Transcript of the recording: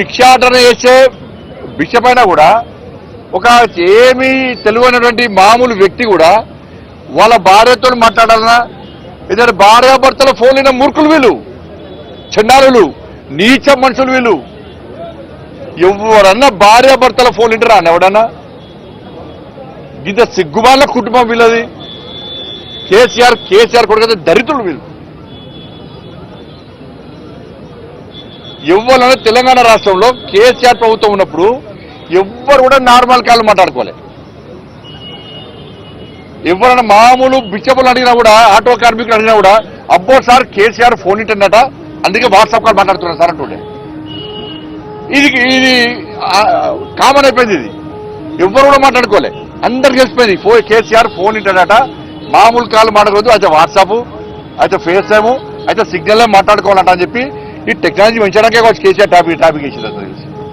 భిక్షాటన చేసే భిక్ష పైన కూడా ఒక ఏమీ తెలియనటువంటి మామూలు వ్యక్తి కూడా వాళ్ళ భార్యతో మాట్లాడాలన్నా ఏదైనా భార్యాభర్తల ఫోన్ అయిన మూర్ఖులు వీళ్ళు, చండాలులు, నీచ మనుషులు వీళ్ళు. ఎవరన్నా భార్యాభర్తల ఫోన్ ఇంటరా అన్న ఎవడన్నా? ఇంత సిగ్గుమాల కుటుంబం వీళ్ళది. కేసీఆర్ కొడుకు దరిద్రులు వీళ్ళు. ఎవరన్నా తెలంగాణ రాష్ట్రంలో కేసీఆర్ ప్రభుత్వం ఉన్నప్పుడు ఎవ్వరు కూడా నార్మల్ కాళ్ళు మాట్లాడుకోవాలి. ఎవరైనా మామూలు బిచ్చబులు అడిగినా కూడా, ఆటో కార్మికులు అడిగినా కూడా అబ్బో సార్ కేసీఆర్ ఫోన్ ఇంటన్నట అందుకే వాట్సాప్ కాల్ మాట్లాడుతున్నారు సార్ అంటుండే. ఇది కామన్ అయిపోయింది. ఇది ఎవరు కూడా మాట్లాడుకోలే, అందరికి తెలిసిపోయింది. కేసీఆర్ ఫోన్ ఇంటన్నట, మామూలు కాల్ మాట్లాడకూడదు, అయితే వాట్సాప్, అయితే ఫేస్ టైము, అయితే సిగ్నల్ మాట్లాడుకోవాలంట అని చెప్పి ఈ టెక్నాలజీ పెంచడానికే కేసీఆర్ టాపిక్ వేసింది.